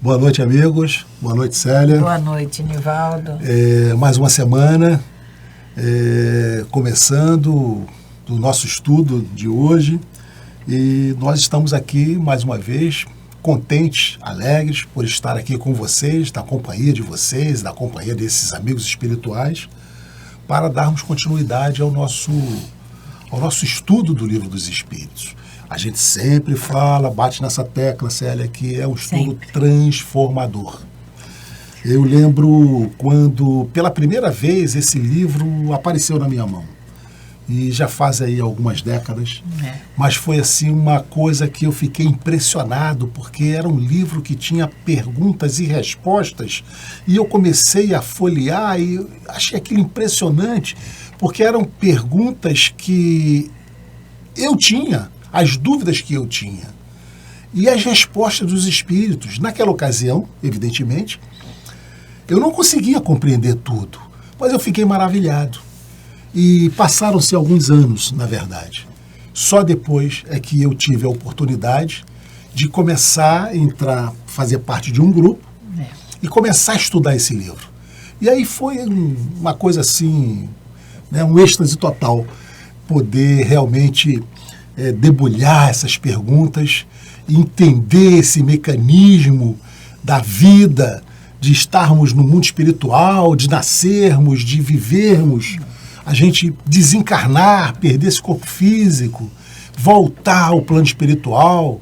Boa noite, amigos. Boa noite, Célia. Boa noite, Nivaldo. Mais uma semana, começando o nosso estudo de hoje. E nós estamos aqui, mais uma vez, contentes, alegres por estar aqui com vocês, na companhia de vocês, na companhia desses amigos espirituais, para darmos continuidade ao nosso estudo do Livro dos Espíritos. A gente sempre fala, bate nessa tecla, Célia, que é um estudo transformador. Eu lembro quando, pela primeira vez, esse livro apareceu na minha mão. E já faz aí algumas décadas. Mas foi assim uma coisa que eu fiquei impressionado, porque era um livro que tinha perguntas e respostas. E eu comecei a folhear e achei aquilo impressionante, porque eram perguntas que eu tinha, as dúvidas que eu tinha, e as respostas dos espíritos. Naquela ocasião, evidentemente, eu não conseguia compreender tudo, mas eu fiquei maravilhado. E passaram-se alguns anos, na verdade. Só depois é que eu tive a oportunidade de começar a fazer parte de um grupo e começar a estudar esse livro. E aí foi uma coisa assim, um êxtase total, poder realmente debulhar essas perguntas, entender esse mecanismo da vida, de estarmos no mundo espiritual, de nascermos, de vivermos, a gente desencarnar, perder esse corpo físico, voltar ao plano espiritual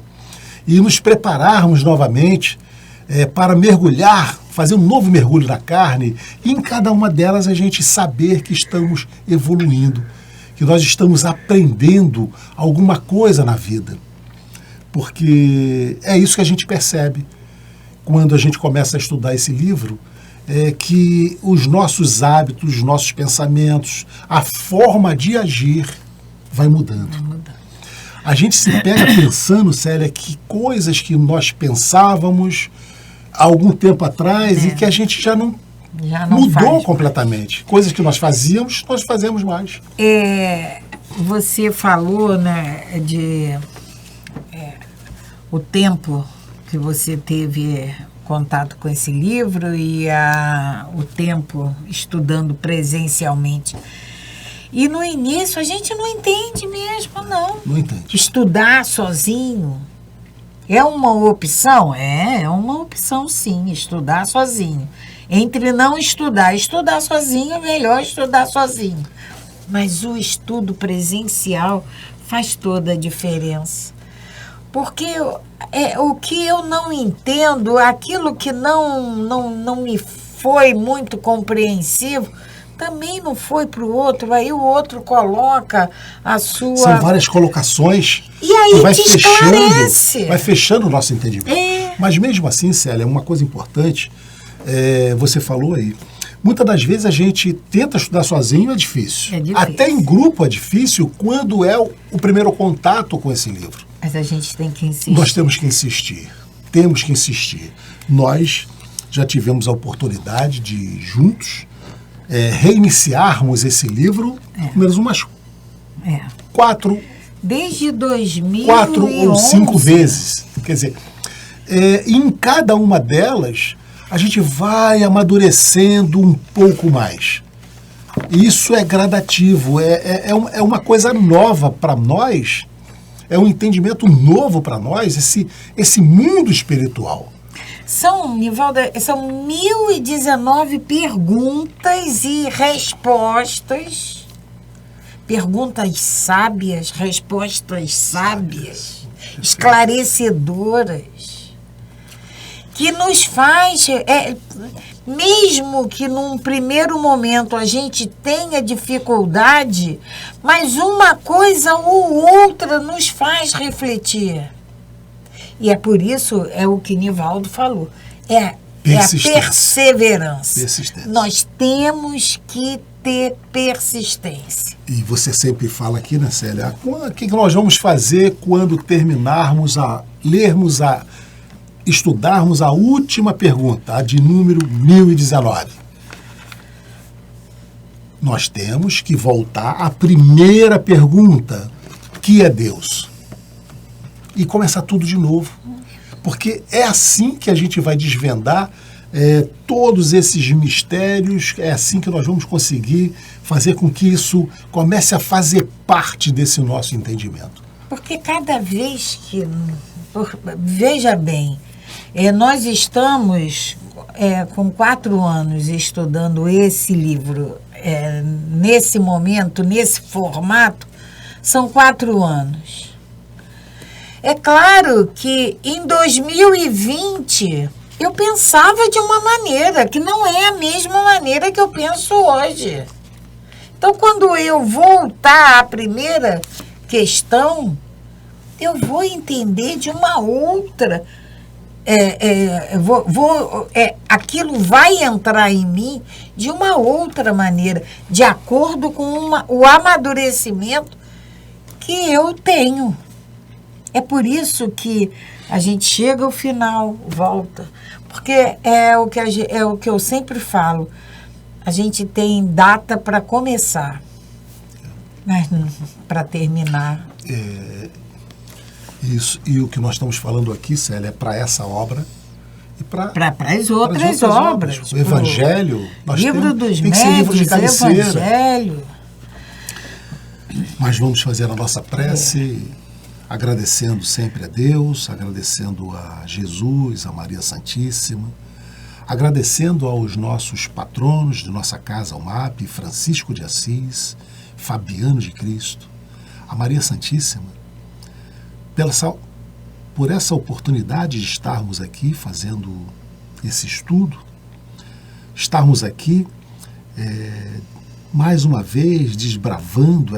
e nos prepararmos novamente para mergulhar, fazer um novo mergulho na carne, e em cada uma delas a gente saber que estamos evoluindo, que nós estamos aprendendo alguma coisa na vida. Porque é isso que a gente percebe quando a gente começa a estudar esse livro, que os nossos hábitos, os nossos pensamentos, a forma de agir vai mudando. A gente se pega pensando, Célia, que coisas que nós pensávamos há algum tempo atrás e que a gente já não mudou completamente. Coisas que nós fazíamos, nós fazemos mais. Você falou, o tempo que você teve contato com esse livro e o tempo estudando presencialmente. E no início a gente não entende mesmo, não. Não entende. Estudar sozinho é uma opção? É uma opção, sim, estudar sozinho. Entre não estudar sozinho é melhor estudar sozinho. Mas o estudo presencial faz toda a diferença. Porque o que eu não entendo, aquilo que não me foi muito compreensivo, também não foi para o outro. Aí o outro coloca a sua... São várias colocações. E aí te esclarece. Vai fechando o nosso entendimento. Mas mesmo assim, Célia, uma coisa importante, você falou aí, muitas das vezes a gente tenta estudar sozinho, é difícil. Até em grupo é difícil quando é o primeiro contato com esse livro. Mas a gente tem que insistir. Nós temos que insistir. Temos que insistir. Nós já tivemos a oportunidade de, juntos, reiniciarmos esse livro, pelo menos umas 4... Desde 2011. 4 ou 5 vezes. Quer dizer, em cada uma delas, a gente vai amadurecendo um pouco mais. Isso é gradativo, é uma coisa nova para nós, é um entendimento novo para nós, esse mundo espiritual. Nivaldo, são 1019 perguntas e respostas. Perguntas sábias, respostas sábias, esclarecedoras, que nos faz, mesmo que num primeiro momento a gente tenha dificuldade, mas uma coisa ou outra nos faz refletir. E é por isso, o que Nivaldo falou, é a perseverança. Nós temos que ter persistência. E você sempre fala aqui, né, Célia? O que nós vamos fazer quando terminarmos estudarmos a última pergunta, a de número 1019? Nós temos que voltar à primeira pergunta, que é Deus. E começar tudo de novo. Porque é assim que a gente vai desvendar todos esses mistérios, é assim que nós vamos conseguir fazer com que isso comece a fazer parte desse nosso entendimento. Porque cada vez que... Veja bem, nós estamos com 4 anos estudando esse livro, nesse momento, nesse formato, são 4 anos. É claro que em 2020 eu pensava de uma maneira que não é a mesma maneira que eu penso hoje. Então, quando eu voltar à primeira questão, eu vou entender de uma outra. Aquilo vai entrar em mim de uma outra maneira, de acordo com o amadurecimento que eu tenho. É por isso que a gente chega ao final, volta. Porque é o que eu sempre falo. A gente tem data para começar, mas para terminar. Isso. E o que nós estamos falando aqui, Célia, é para essa obra e para as outras obras. O Evangelho, nós livro dos tem que ser livro de cabeceira. Evangelho. Mas vamos fazer a nossa prece, agradecendo sempre a Deus, agradecendo a Jesus, a Maria Santíssima, agradecendo aos nossos patronos de nossa casa, o MAP, Francisco de Assis, Fabiano de Cristo, a Maria Santíssima, por essa oportunidade de estarmos aqui fazendo esse estudo, estarmos aqui mais uma vez desbravando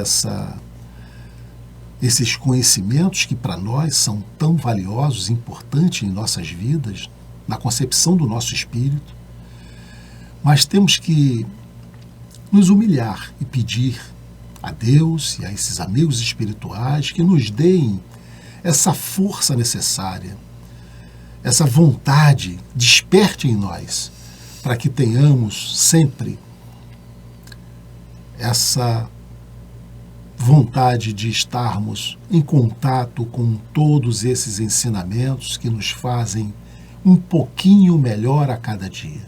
esses conhecimentos que para nós são tão valiosos, importantes em nossas vidas, na concepção do nosso espírito, mas temos que nos humilhar e pedir a Deus e a esses amigos espirituais que nos deem essa força necessária, essa vontade, desperte em nós, para que tenhamos sempre essa vontade de estarmos em contato com todos esses ensinamentos que nos fazem um pouquinho melhor a cada dia.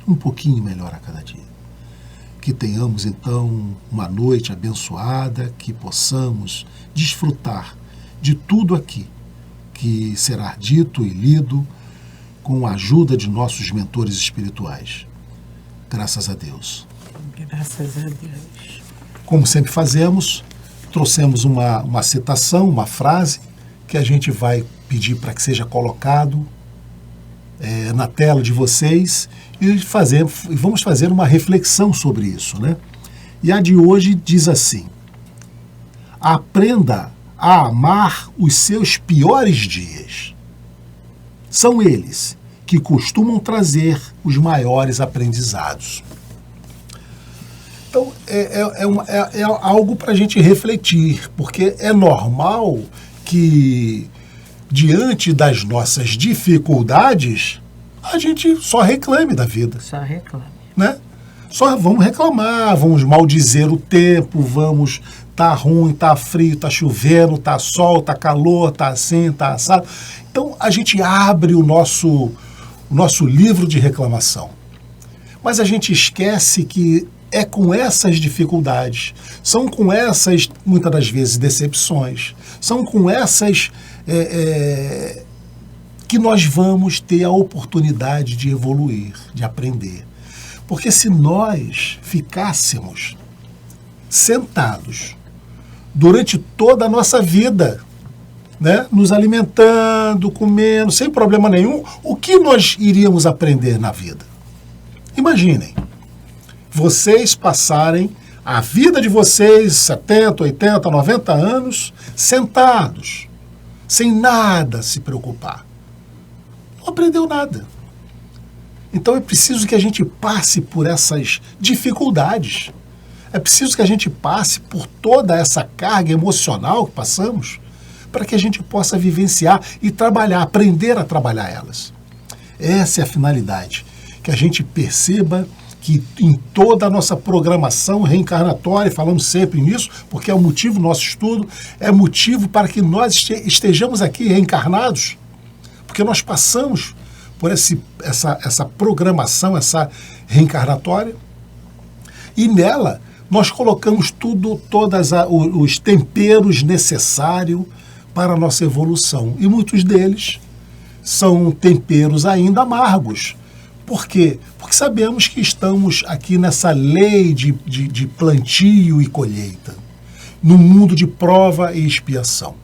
Um pouquinho melhor a cada dia. Que tenhamos, então, uma noite abençoada, que possamos desfrutar de tudo aqui que será dito e lido com a ajuda de nossos mentores espirituais. Graças a Deus. Graças a Deus. Como sempre fazemos, trouxemos uma citação, uma frase, que a gente vai pedir para que seja colocado na tela de vocês e vamos fazer uma reflexão sobre isso, né? E a de hoje diz assim: aprenda a amar os seus piores dias. São eles que costumam trazer os maiores aprendizados. Então, é algo para a gente refletir, porque é normal que, diante das nossas dificuldades, a gente só reclame da vida. Só reclame. Né? Só vamos reclamar, vamos maldizer o tempo, vamos... Tá ruim, tá frio, tá chovendo, tá sol, tá calor, tá assim, tá assado. Então, a gente abre o nosso livro de reclamação. Mas a gente esquece que é com essas dificuldades, são com essas, muitas das vezes, decepções, são com essas que nós vamos ter a oportunidade de evoluir, de aprender. Porque se nós ficássemos sentados durante toda a nossa vida, né, nos alimentando, comendo, sem problema nenhum, o que nós iríamos aprender na vida? Imaginem, vocês passarem a vida de vocês, 70, 80, 90 anos, sentados, sem nada se preocupar. Não aprendeu nada. Então é preciso que a gente passe por essas dificuldades. É preciso que a gente passe por toda essa carga emocional que passamos para que a gente possa vivenciar e trabalhar, aprender a trabalhar elas. Essa é a finalidade, que a gente perceba que em toda a nossa programação reencarnatória, falamos sempre nisso, porque é o motivo do nosso estudo, é motivo para que nós estejamos aqui reencarnados, porque Porque nós passamos por essa programação, essa reencarnatória, e nela nós colocamos todos os temperos necessários para a nossa evolução. E muitos deles são temperos ainda amargos. Por quê? Porque sabemos que estamos aqui nessa lei de plantio e colheita, num mundo de prova e expiação.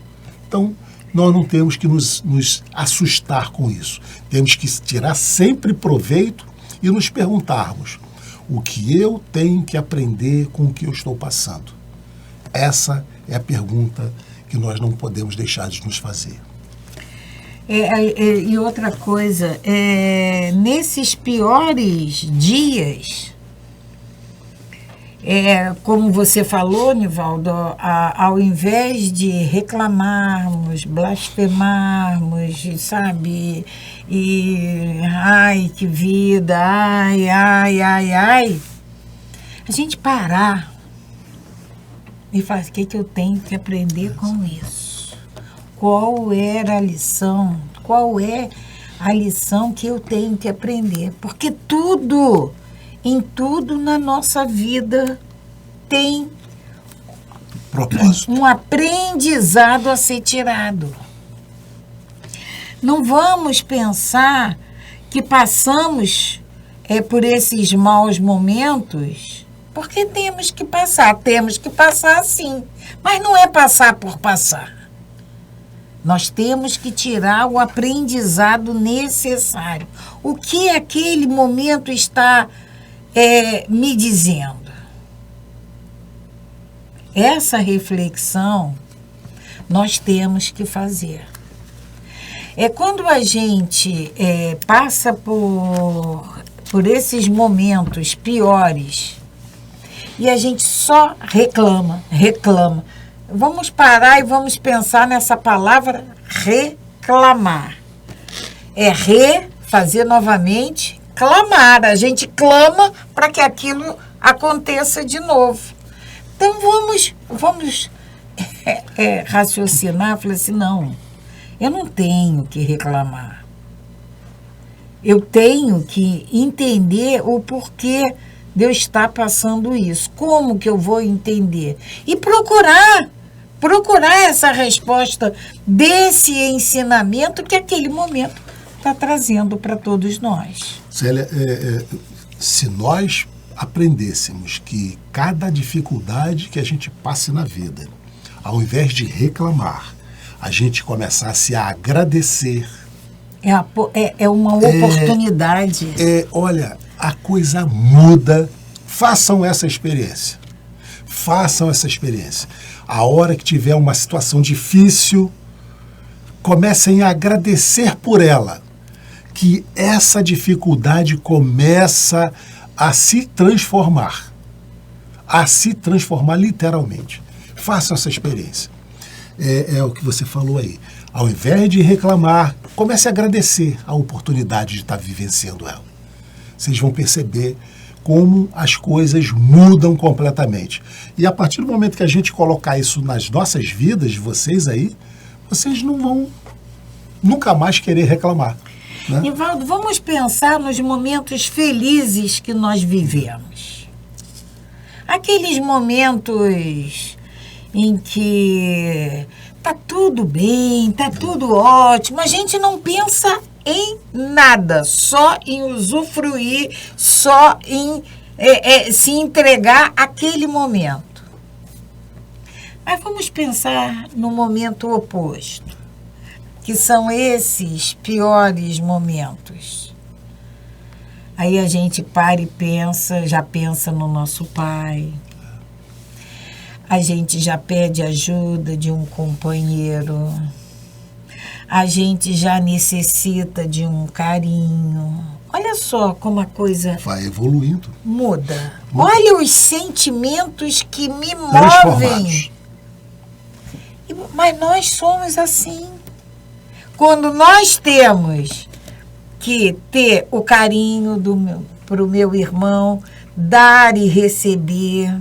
Então, nós não temos que nos assustar com isso. Temos que tirar sempre proveito e nos perguntarmos: o que eu tenho que aprender com o que eu estou passando? Essa é a pergunta que nós não podemos deixar de nos fazer. E outra coisa, nesses piores dias, como você falou, Nivaldo, ao invés de reclamarmos, blasfemarmos, sabe, e ai, que vida, ai, a gente parar e falar: o que eu tenho que aprender com isso? Qual era a lição? Qual é a lição que eu tenho que aprender? Porque em tudo na nossa vida tem propósito, um aprendizado a ser tirado. Não vamos pensar que passamos por esses maus momentos porque temos que passar sim, mas não é passar por passar. Nós temos que tirar o aprendizado necessário. O que aquele momento está me dizendo? Essa reflexão nós temos que fazer. Quando a gente passa por esses momentos piores e a gente só reclama. Vamos parar e vamos pensar nessa palavra reclamar. Fazer novamente, clamar. A gente clama para que aquilo aconteça de novo. Então vamos raciocinar, falar assim: não, eu não tenho que reclamar. Eu tenho que entender o porquê de eu estar passando isso. Como que eu vou entender? E procurar essa resposta desse ensinamento que aquele momento está trazendo para todos nós. Célia, se nós aprendêssemos que cada dificuldade que a gente passe na vida, ao invés de reclamar, a gente começasse a agradecer. É uma oportunidade. Olha, a coisa muda. Façam essa experiência. A hora que tiver uma situação difícil, comecem a agradecer por ela. Que essa dificuldade começa a se transformar. Literalmente. Façam essa experiência. É o que você falou aí. Ao invés de reclamar, comece a agradecer a oportunidade de estar vivenciando ela. Vocês vão perceber como as coisas mudam completamente. E a partir do momento que a gente colocar isso nas nossas vidas, de vocês aí, vocês não vão nunca mais querer reclamar. Né? Nivaldo, vamos pensar nos momentos felizes que nós vivemos. Aqueles momentos em que tá tudo bem, tá tudo ótimo, a gente não pensa em nada, só em usufruir, só em se entregar àquele momento. Mas vamos pensar no momento oposto, que são esses piores momentos. Aí a gente para e já pensa no nosso pai. A gente já pede ajuda de um companheiro. A gente já necessita de um carinho. Olha só como a coisa vai evoluindo. Muda. Olha os sentimentos que me movem. Mas nós somos assim. Quando nós temos que ter o carinho para o meu irmão, dar e receber.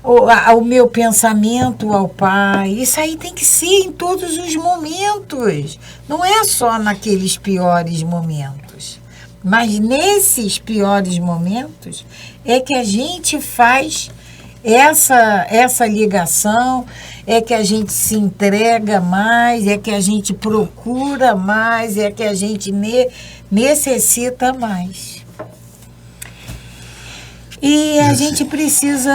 o meu pensamento ao Pai. Isso aí tem que ser em todos os momentos. Não é só naqueles piores momentos. Mas nesses piores momentos é que a gente faz essa ligação, é que a gente se entrega mais, é que a gente procura mais, é que a gente necessita mais. E a gente precisa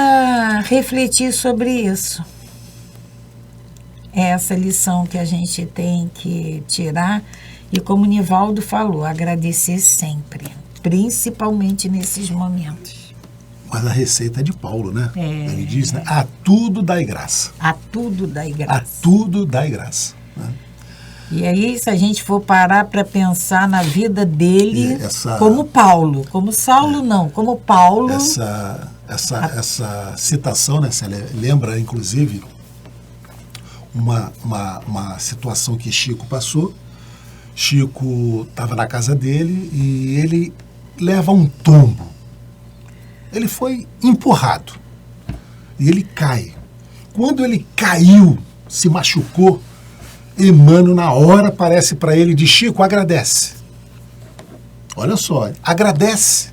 refletir sobre isso. É essa lição que a gente tem que tirar. E como o Nivaldo falou, agradecer sempre, principalmente nesses momentos. Mas a receita é de Paulo, né? Ele diz, né? A tudo dai graça. A tudo dai graça. A tudo dai graça. Né? E aí, se a gente for parar para pensar na vida dele, como Paulo, como Saulo não, como Paulo... Essa citação, né? Você lembra, inclusive, uma situação que Chico passou. Chico estava na casa dele e ele leva um tombo. Ele foi empurrado e ele cai. Quando ele caiu, se machucou, Emmanuel na hora aparece para ele e diz: Chico, agradece. Olha só, agradece.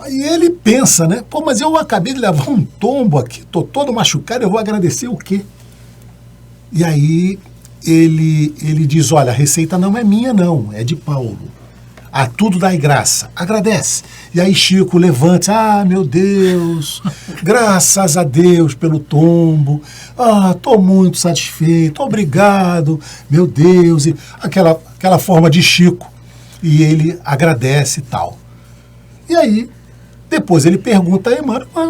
Aí ele pensa, né? Pô, mas eu acabei de levar um tombo aqui, tô todo machucado, eu vou agradecer o quê? E aí ele diz: olha, a receita não é minha não, é de Paulo. A tudo dai graça, agradece. E aí Chico levanta: ah, meu Deus, graças a Deus pelo tombo, estou muito satisfeito, obrigado, meu Deus, e aquela forma de Chico, e ele agradece e tal. E aí, depois ele pergunta a Emmanuel: mas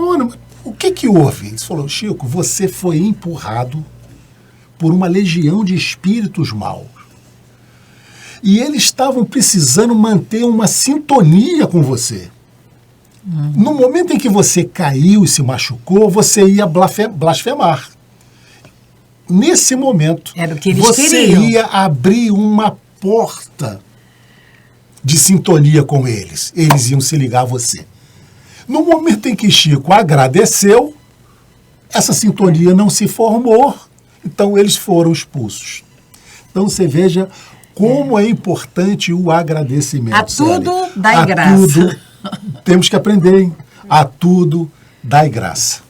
o que houve? Ele falou: Chico, você foi empurrado por uma legião de espíritos maus. E eles estavam precisando manter uma sintonia com você. No momento em que você caiu e se machucou, você ia blasfemar. Nesse momento, era o que eles você queriam. Ia abrir uma porta de sintonia com eles. Eles iam se ligar a você. No momento em que Chico agradeceu, essa sintonia não se formou, então eles foram expulsos. Então você veja como é importante o agradecimento. A tudo dai a graça. Tudo, temos que aprender, hein? A tudo dai graça.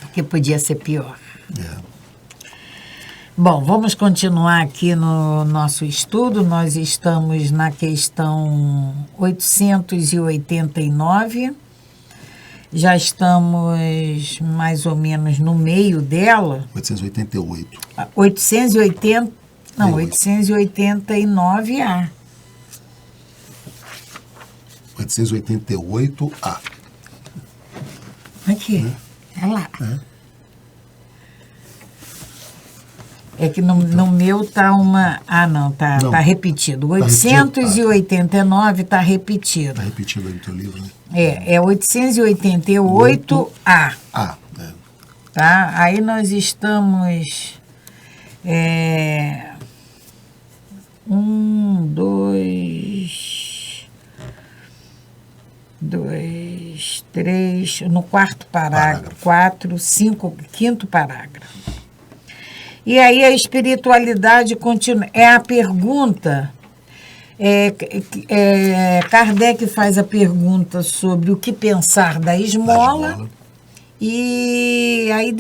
Porque podia ser pior. Bom, vamos continuar aqui no nosso estudo. Nós estamos na questão 889. Já estamos mais ou menos no meio dela. 888. 889A. 888A. Aqui, é lá. É que no meu tá uma... Ah, não, tá repetido. 889 tá repetido. Está repetido aí no teu livro, né? É 888A. Tá? Aí nós estamos... 2, 3... No quarto parágrafo. 4, 5, quinto parágrafo. E aí a espiritualidade continua. É a pergunta. Kardec faz a pergunta sobre o que pensar da esmola. E aí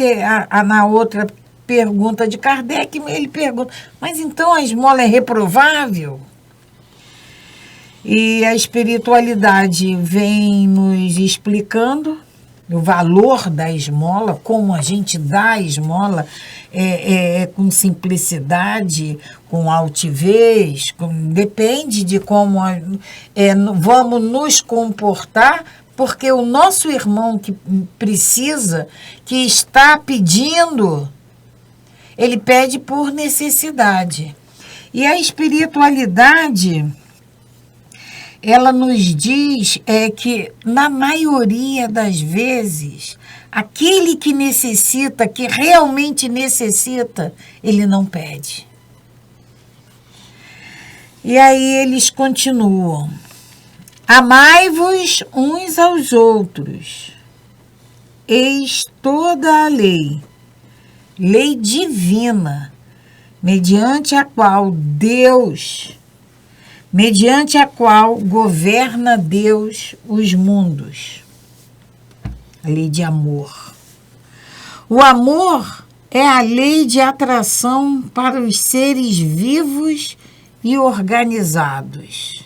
na outra pergunta de Kardec, ele pergunta: mas então a esmola é reprovável? E a espiritualidade vem nos explicando o valor da esmola, como a gente dá a esmola com simplicidade, com altivez, depende de como vamos nos comportar, porque o nosso irmão que precisa, que está pedindo, ele pede por necessidade. E a espiritualidade, ela nos diz que, na maioria das vezes, aquele que necessita, que realmente necessita, ele não pede. E aí eles continuam: amai-vos uns aos outros, eis toda a lei divina, mediante a qual governa Deus os mundos. A lei de amor. O amor é a lei de atração para os seres vivos e organizados.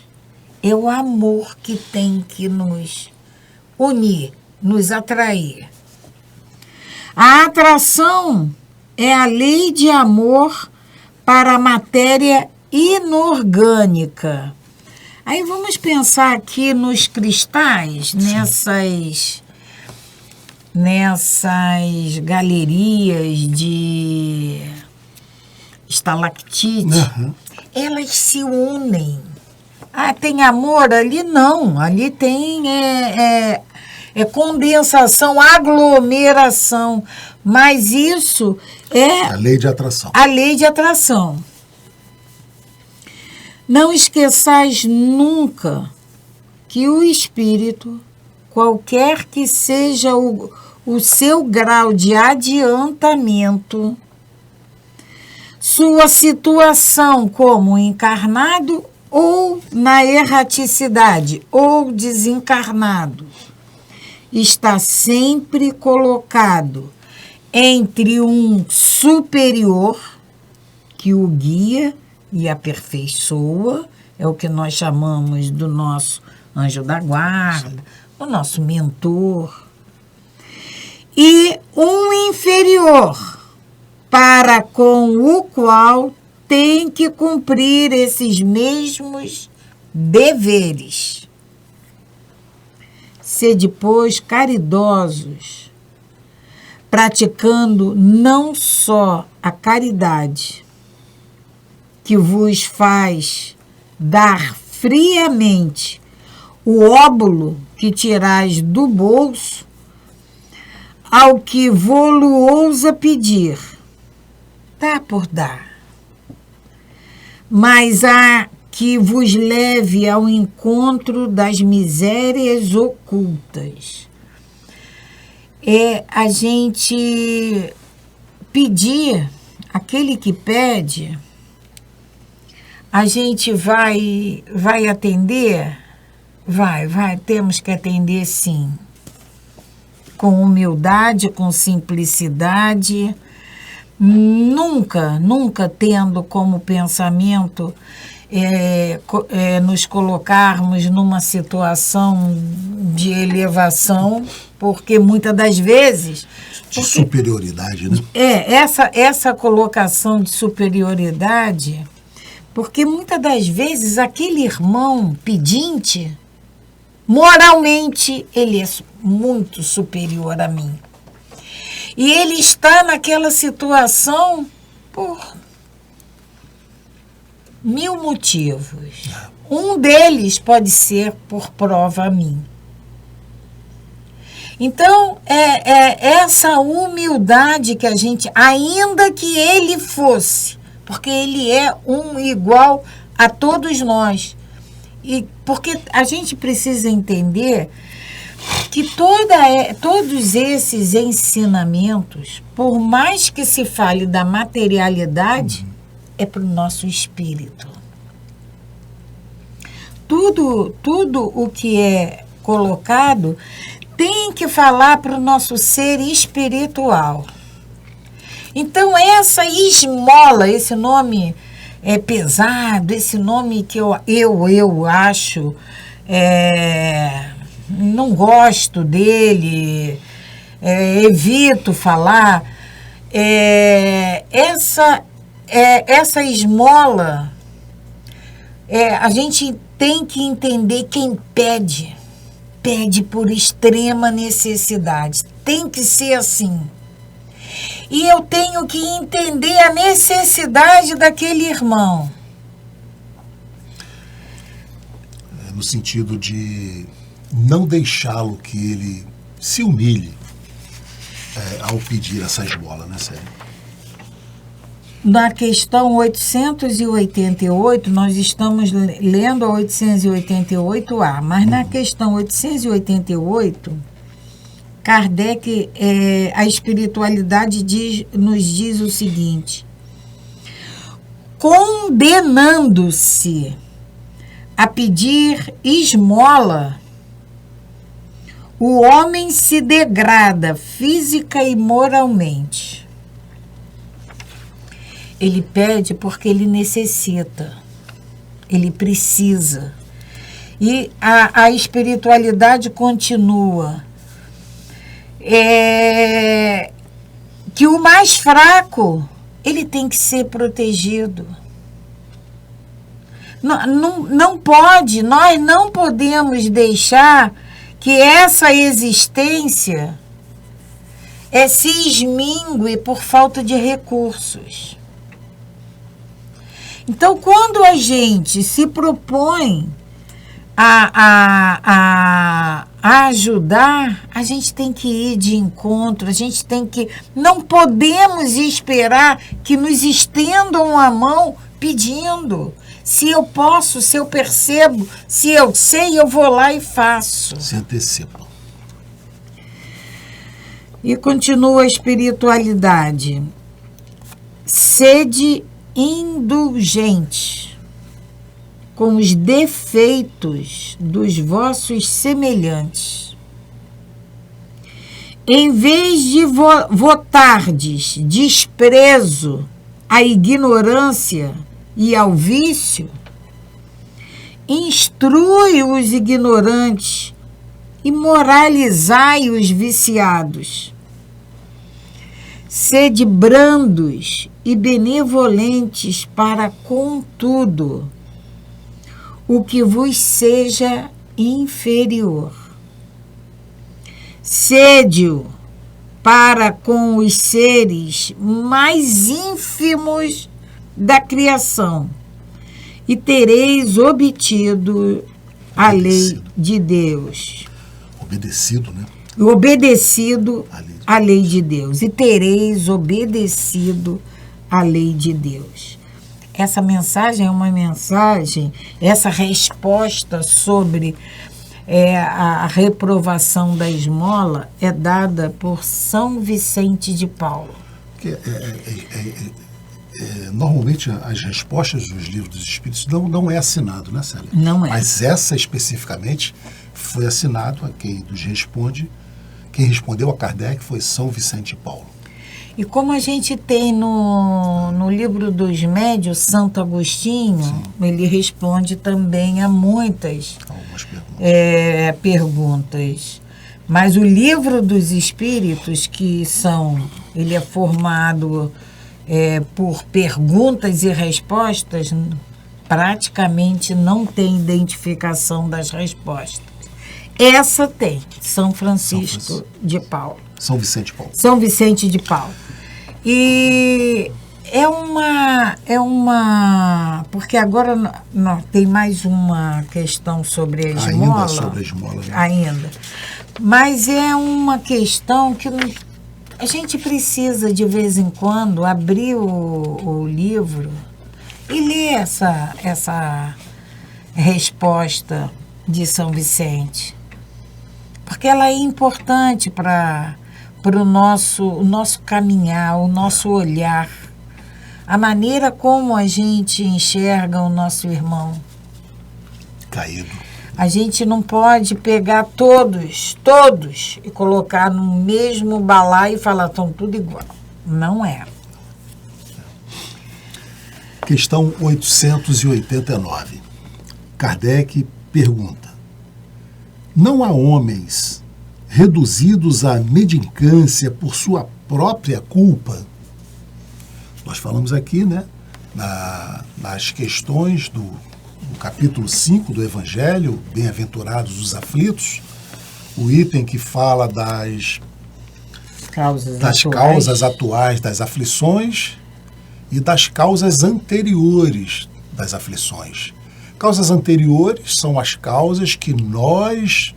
É o amor que tem que nos unir, nos atrair. A atração é a lei de amor para a matéria inorgânica. Aí vamos pensar aqui nos cristais, nessas galerias de estalactite. Uhum. Elas se unem. Ah, tem amor ali? Não. Ali tem condensação, aglomeração. Mas isso é A lei de atração. a lei de atração. Não esqueçais nunca que o espírito, qualquer que seja o seu grau de adiantamento, sua situação como encarnado ou na erraticidade ou desencarnado, está sempre colocado entre um superior que o guia e aperfeiçoa, é o que nós chamamos do nosso anjo da guarda, o nosso mentor, e um inferior, para com o qual tem que cumprir esses mesmos deveres. Sede, pois, caridosos, praticando não só a caridade, que vos faz dar friamente o óbolo que tirais do bolso ao que vô-lo ousa pedir, dá por dar, mas a que vos leve ao encontro das misérias ocultas. É a gente pedir, aquele que pede, a gente vai atender? Vai, temos que atender sim. Com humildade, com simplicidade, nunca tendo como pensamento nos colocarmos numa situação de elevação, porque muitas das vezes... De superioridade, né? Essa colocação de superioridade, porque muitas das vezes aquele irmão pedinte, moralmente, ele é muito superior a mim. E ele está naquela situação por 1000 motivos. Um deles pode ser por prova a mim. Então, essa humildade que a gente, ainda que ele fosse, porque ele é um igual a todos nós. E porque a gente precisa entender que todos esses ensinamentos, por mais que se fale da materialidade, é para o nosso espírito. Tudo o que é colocado tem que falar para o nosso ser espiritual. Então, essa esmola, esse nome é pesado, esse nome que eu acho, não gosto dele, evito falar, essa esmola, a gente tem que entender quem pede por extrema necessidade. Tem que ser assim. E eu tenho que entender a necessidade daquele irmão. No sentido de não deixá-lo que ele se humilhe ao pedir essa esmola, né, Célia? Na questão 888, nós estamos lendo a 888A, mas na questão 888, Kardec, a espiritualidade nos diz o seguinte: condenando-se a pedir esmola, o homem se degrada física e moralmente. Ele pede porque ele necessita, ele precisa. E a espiritualidade continua. Que o mais fraco, ele tem que ser protegido. Não pode, nós não podemos deixar que essa existência se esmingue por falta de recursos. Então, quando a gente se propõe a ajudar, a gente tem que ir de encontro, a gente tem que... Não podemos esperar que nos estendam a mão pedindo. Se eu posso, se eu percebo, se eu sei, eu vou lá e faço. Se antecipa. E continua a espiritualidade. Sede indulgente com os defeitos dos vossos semelhantes. Em vez de votardes desprezo à ignorância e ao vício, instrui os ignorantes e moralizai os viciados. Sede brandos e benevolentes para com tudo o que vos seja inferior. Sede-o para com os seres mais ínfimos da criação e tereis obtido a lei de Deus. Obedecido, né? Obedecido à lei de Deus. E tereis obedecido à lei de Deus. Essa mensagem é uma mensagem, essa resposta sobre a reprovação da esmola é dada por São Vicente de Paulo. Normalmente as respostas dos livros dos Espíritos não é assinado, né, Célia? Não é. Mas essa especificamente foi assinado a quem nos responde. Quem respondeu a Kardec foi São Vicente de Paulo. E como a gente tem no livro dos médios, Santo Agostinho, sim, ele responde também a muitas perguntas. Mas o livro dos Espíritos, ele é formado por perguntas e respostas, praticamente não tem identificação das respostas. Essa tem, São Francisco de Paulo. São Vicente de Paulo. São Vicente de Paulo. E é uma... Porque agora tem mais uma questão sobre a esmola. Ainda sobre a esmola. Né? Ainda. Mas é uma questão que a gente precisa, de vez em quando, abrir o livro e ler essa resposta de São Vicente. Porque ela é importante para o nosso caminhar, o nosso olhar, a maneira como a gente enxerga o nosso irmão. Caído. A gente não pode pegar todos, e colocar no mesmo balaio e falar, estão tudo igual. Não é. Questão 889. Kardec pergunta: não há homens reduzidos à mendicância por sua própria culpa? Nós falamos aqui, né, nas questões do capítulo 5 do Evangelho, Bem-aventurados os aflitos, o item que fala das causas atuais das aflições e das causas anteriores das aflições. Causas anteriores são as causas que nós,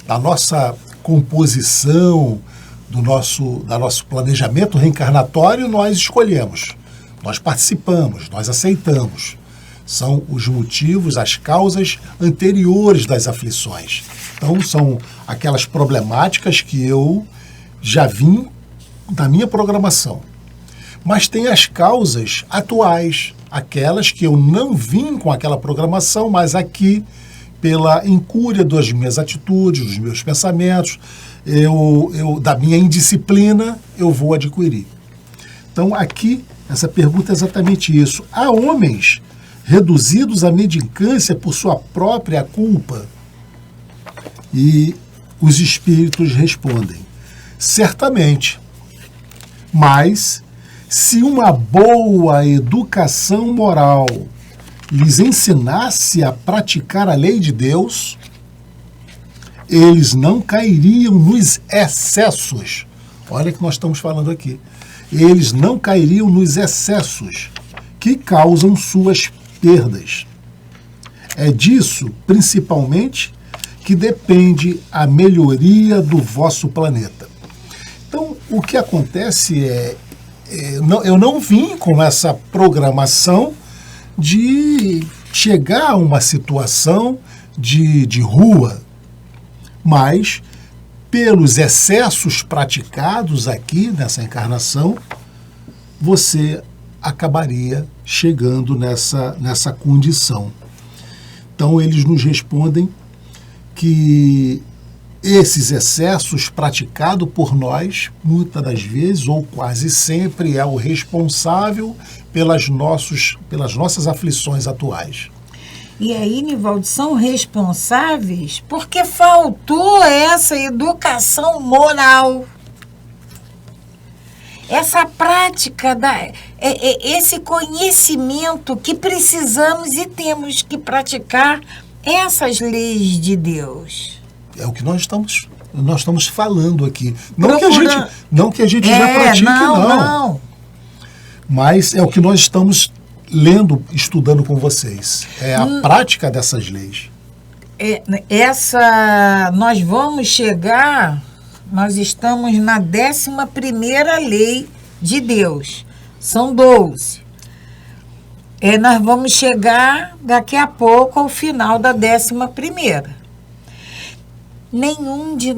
na nossa composição, do nosso planejamento reencarnatório, nós escolhemos, nós participamos, nós aceitamos. São os motivos, as causas anteriores das aflições. Então, são aquelas problemáticas que eu já vim da minha programação. Mas tem as causas atuais, aquelas que eu não vim com aquela programação, mas aqui, pela incúria das minhas atitudes, dos meus pensamentos, da minha indisciplina, eu vou adquirir. Então, aqui, essa pergunta é exatamente isso. Há homens reduzidos à mendicância por sua própria culpa? E os espíritos respondem: certamente, mas se uma boa educação moral lhes ensinasse a praticar a lei de Deus, eles não cairiam nos excessos. Olha o que nós estamos falando aqui. Eles não cairiam nos excessos que causam suas perdas. É disso, principalmente, que depende a melhoria do vosso planeta. Então, o que acontece eu não vim com essa programação de chegar a uma situação de rua, mas pelos excessos praticados aqui nessa encarnação, você acabaria chegando nessa condição. Então, eles nos respondem que esses excessos praticados por nós, muitas das vezes, ou quase sempre, é o responsável pelas nossas aflições atuais. E aí, Nivaldo, são responsáveis porque faltou essa educação moral. Essa prática, esse conhecimento que precisamos e temos que praticar essas leis de Deus. É o que nós estamos falando aqui. Não que a gente já pratique, não. Mas é o que nós estamos lendo, estudando com vocês. É a prática dessas leis. Nós vamos chegar, nós estamos na 11ª lei de Deus. São 12. Nós vamos chegar daqui a pouco ao final da 11ª. Nenhum de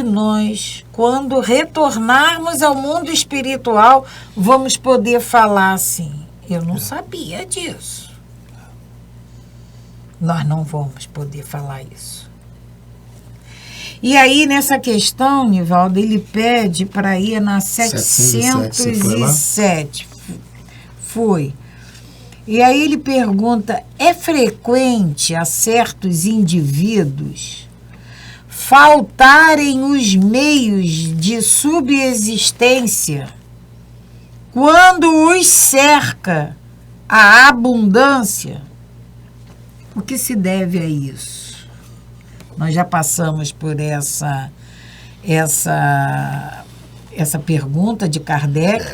nós, quando retornarmos ao mundo espiritual, vamos poder falar assim: eu não sabia disso. Nós não vamos poder falar isso. E aí, nessa questão, Nivaldo, ele pede para ir na 707. Foi. E aí ele pergunta: é frequente a certos indivíduos faltarem os meios de subsistência quando os cerca a abundância? O que se deve a isso? Nós já passamos por essa pergunta de Kardec.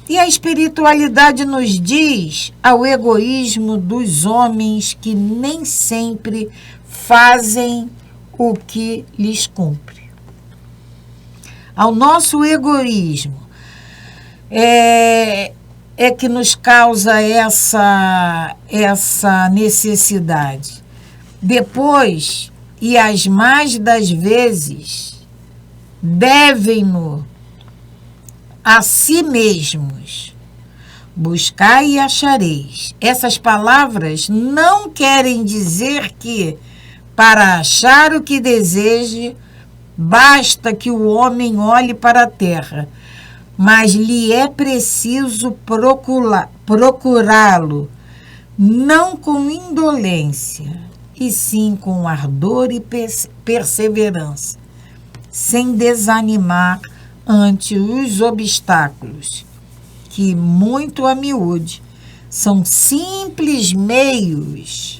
E a espiritualidade nos diz ao egoísmo dos homens que nem sempre fazem o que lhes cumpre. Ao nosso egoísmo é que nos causa essa necessidade. Depois, e as mais das vezes, devem-no a si mesmos. Buscai e achareis. Essas palavras não querem dizer que, para achar o que deseje, basta que o homem olhe para a terra, mas lhe é preciso procurá-lo, não com indolência, e sim com ardor e perseverança, sem desanimar ante os obstáculos, que, muito a miúde, são simples meios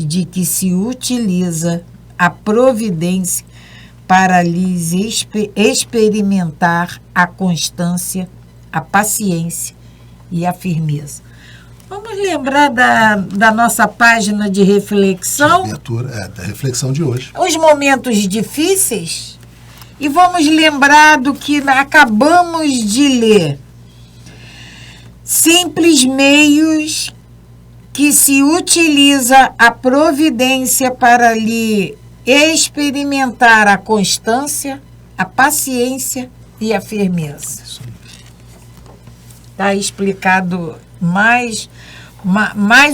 de que se utiliza a providência para lhes experimentar a constância, a paciência e a firmeza. Vamos lembrar da nossa página de reflexão? Da reflexão de hoje. Os momentos difíceis. E vamos lembrar do que acabamos de ler. simples meios que se utiliza a providência para lhe experimentar a constância, a paciência e a firmeza. Está explicado mais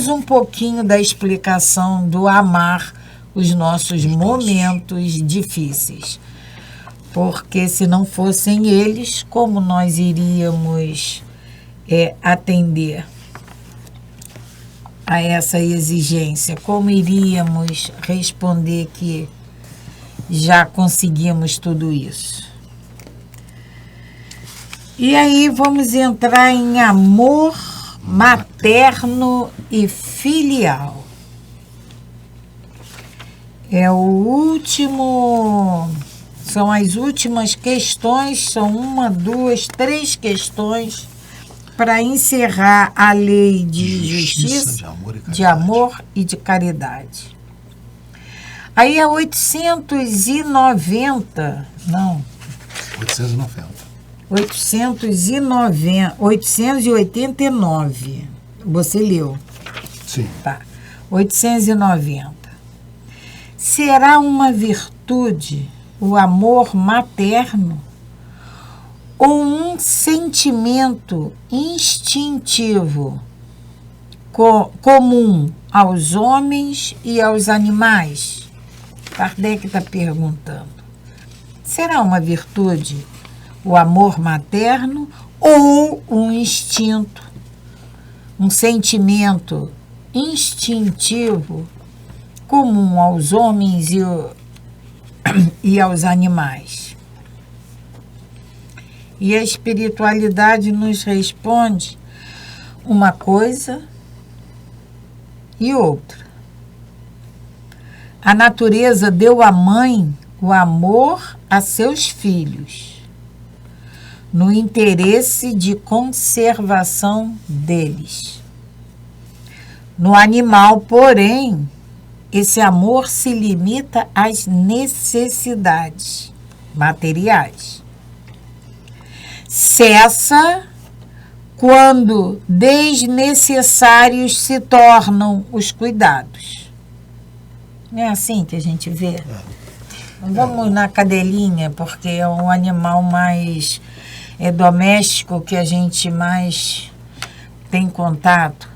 um pouquinho da explicação do amar os nossos momentos difíceis. Porque se não fossem eles, como nós iríamos atender a essa exigência? Como iríamos responder que já conseguimos tudo isso? E aí vamos entrar em amor materno e filial. É o último, são as últimas questões, são 1, 2, 3 questões para encerrar a lei de justiça, de amor e de caridade. Aí é 889. 889. Você leu? Sim. Tá. 890. Será uma virtude o amor materno ou um sentimento instintivo comum aos homens e aos animais? Kardec está perguntando. Será uma virtude o amor materno ou um instinto, um sentimento instintivo comum aos homens e aos animais? E a espiritualidade nos responde uma coisa e outra. A natureza deu à mãe o amor a seus filhos, no interesse de conservação deles. No animal, porém, esse amor se limita às necessidades materiais. Cessa quando desnecessários se tornam os cuidados. Não é assim que a gente vê? Vamos na cadelinha, porque é um animal mais doméstico que a gente mais tem contato.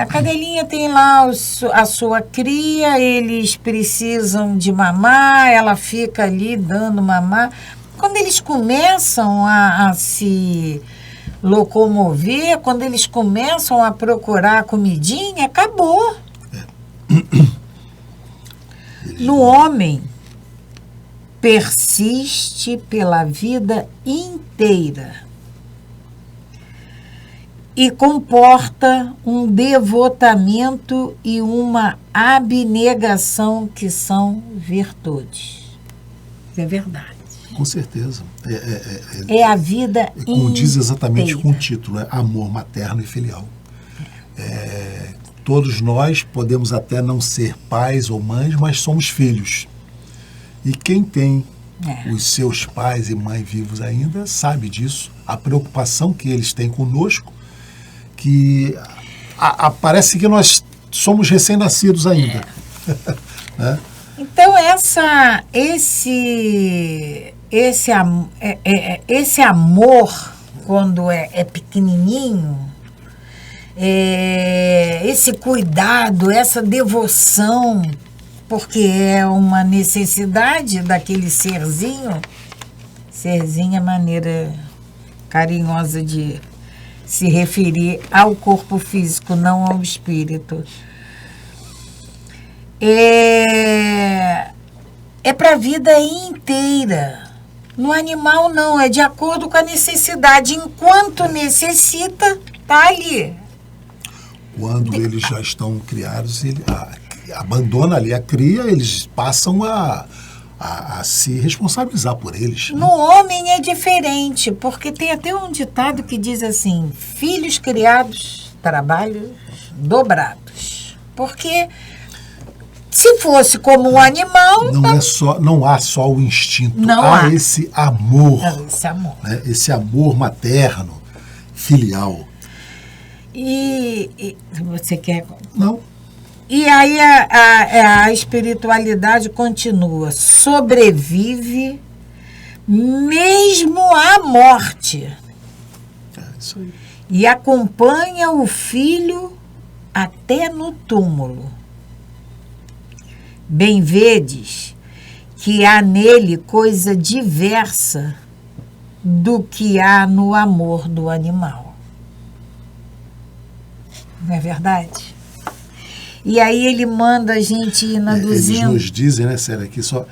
A cadelinha tem lá a sua cria, eles precisam de mamar, ela fica ali dando mamar. Quando eles começam a se locomover, quando eles começam a procurar comidinha, acabou. No homem, persiste pela vida inteira e comporta um devotamento e uma abnegação que são virtudes. Isso é verdade. Com certeza. É a vida como diz exatamente com o título, amor materno e filial. Todos nós podemos até não ser pais ou mães, mas somos filhos. E quem tem os seus pais e mãe vivos ainda sabe disso, a preocupação que eles têm conosco, que parece que nós somos recém-nascidos ainda. Né? Então, esse amor, quando é pequenininho, esse cuidado, essa devoção, porque é uma necessidade daquele serzinho. Serzinho é maneira carinhosa de se referir ao corpo físico, não ao espírito. É para a vida inteira. No animal, não, é de acordo com a necessidade. Enquanto necessita, está ali. Quando eles já estão criados, ele abandona ali a cria, eles passam a se responsabilizar por eles. No homem é diferente, porque tem até um ditado que diz assim: filhos criados, trabalhos dobrados. Porque se fosse como um animal... Não há só o instinto, há esse amor. Esse amor. Né? Esse amor materno, filial. E você quer... Não. E aí a espiritualidade continua, sobrevive mesmo à morte. É isso aí. E acompanha o filho até no túmulo. Bem vedes que há nele coisa diversa do que há no amor do animal. Não é verdade? E aí ele manda a gente ir na 200. Eles nos dizem, né, Célia, que só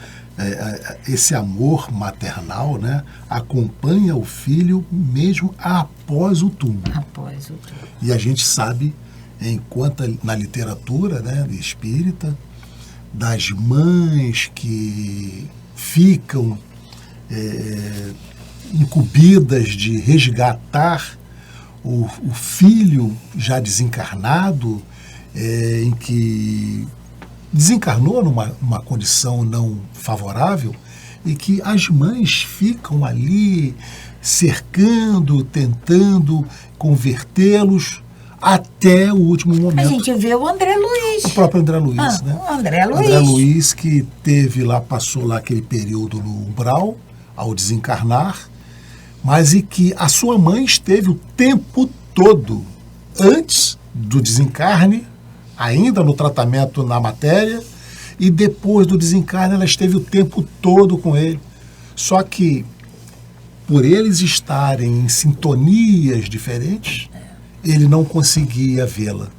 esse amor maternal, né, acompanha o filho mesmo após o túmulo. Após o túmulo. E a gente sabe, enquanto na literatura, né, espírita, das mães que ficam incumbidas de resgatar o filho já desencarnado, em que desencarnou numa condição não favorável, e que as mães ficam ali cercando, tentando convertê-los até o último momento. A gente vê o André Luiz. O próprio André Luiz, né? O André Luiz. André Luiz, que passou lá aquele período no umbral, ao desencarnar, mas e que a sua mãe esteve o tempo todo, antes do desencarne, ainda no tratamento na matéria, e depois do desencarne ela esteve o tempo todo com ele. Só que, por eles estarem em sintonias diferentes, ele não conseguia vê-la.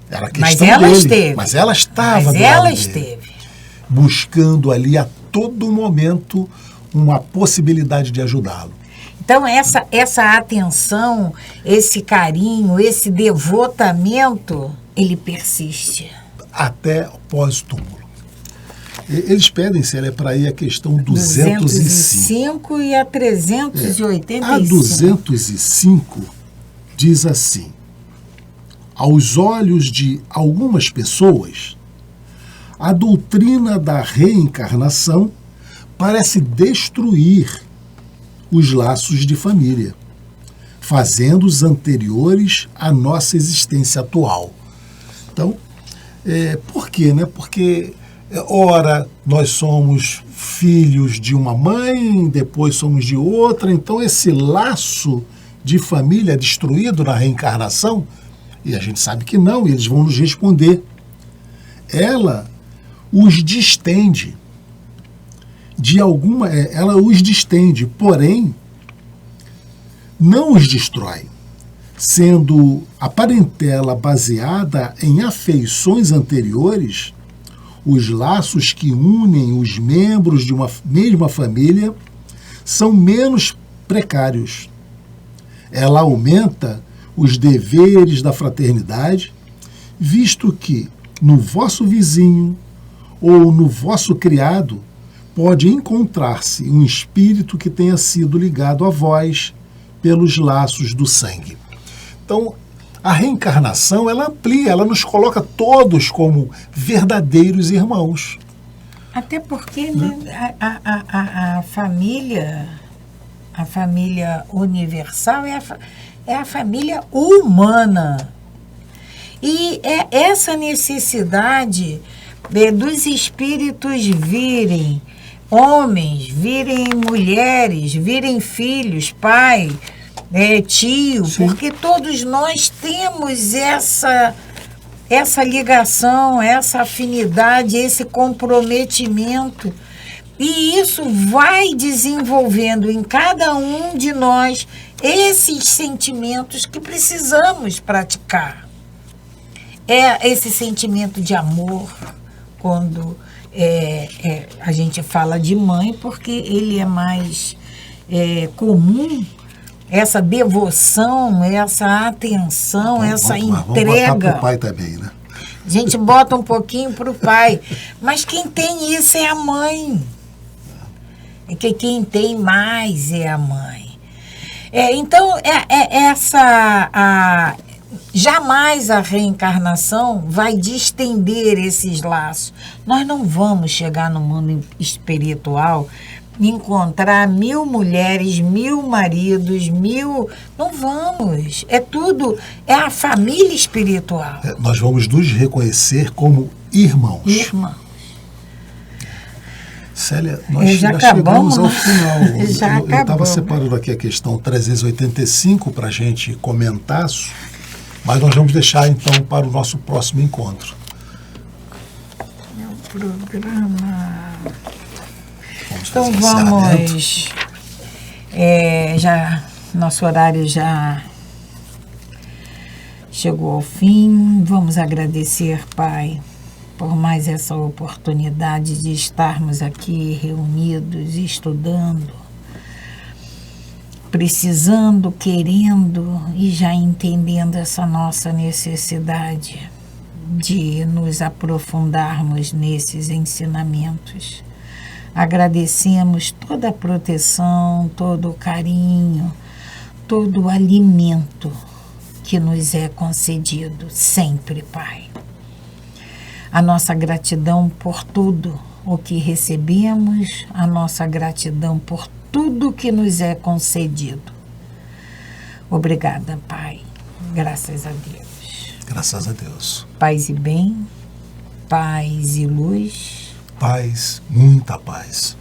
Era questão mas ela dele, esteve. Mas ela estava Mas do ela lado esteve. dele, buscando ali a todo momento uma possibilidade de ajudá-lo. Então, essa atenção, esse carinho, esse devotamento, ele persiste. Até pós-túmulo. Eles pedem, Célia, para ir a questão 205. E a 385. A 205 diz assim: aos olhos de algumas pessoas, a doutrina da reencarnação parece destruir os laços de família, fazendo os anteriores à nossa existência atual. Então, por quê, né? Porque, ora, nós somos filhos de uma mãe, depois somos de outra, então esse laço de família é destruído na reencarnação? E a gente sabe que não, e eles vão nos responder. Ela os distende. Ela os distende, porém, não os destrói, sendo a parentela baseada em afeições anteriores, os laços que unem os membros de uma mesma família são menos precários. Ela aumenta os deveres da fraternidade, visto que no vosso vizinho ou no vosso criado pode encontrar-se um espírito que tenha sido ligado a vós pelos laços do sangue. Então, a reencarnação, ela amplia, ela nos coloca todos como verdadeiros irmãos. Até porque, né, a família universal é a família humana. E é essa necessidade dos espíritos virem homens, virem mulheres, virem filhos, pai, tio, sim, porque todos nós temos essa ligação, essa afinidade, esse comprometimento. E isso vai desenvolvendo em cada um de nós esses sentimentos que precisamos praticar. É esse sentimento de amor, quando a gente fala de mãe, porque ele é mais comum, essa devoção, essa atenção, essa entrega. Vamos botar para o pai também, né? A gente bota um pouquinho para o pai, mas quem tem isso é a mãe. É que quem tem mais é a mãe. Então, jamais a reencarnação vai distender esses laços. Nós não vamos chegar no mundo espiritual e encontrar 1000 mulheres, 1000 maridos, 1000... Não vamos. É tudo, é a família espiritual. Nós vamos nos reconhecer como irmãos. Irmã. Célia, nós Já chegamos acabamos, ao final. Já Eu estava acabamos. separando aqui a questão 385 para a gente comentar, mas nós vamos deixar então para o nosso próximo encontro. Meu programa. Vamos Então fazer um encerramento. vamos. Nosso horário já chegou ao fim. Vamos agradecer, Pai, por mais essa oportunidade de estarmos aqui reunidos, estudando, precisando, querendo e já entendendo essa nossa necessidade de nos aprofundarmos nesses ensinamentos. Agradecemos toda a proteção, todo o carinho, todo o alimento que nos é concedido sempre, Pai. A nossa gratidão por tudo o que recebemos, a nossa gratidão por tudo que nos é concedido. Obrigada, Pai. Graças a Deus. Graças a Deus. Paz e bem, paz e luz. Paz, muita paz.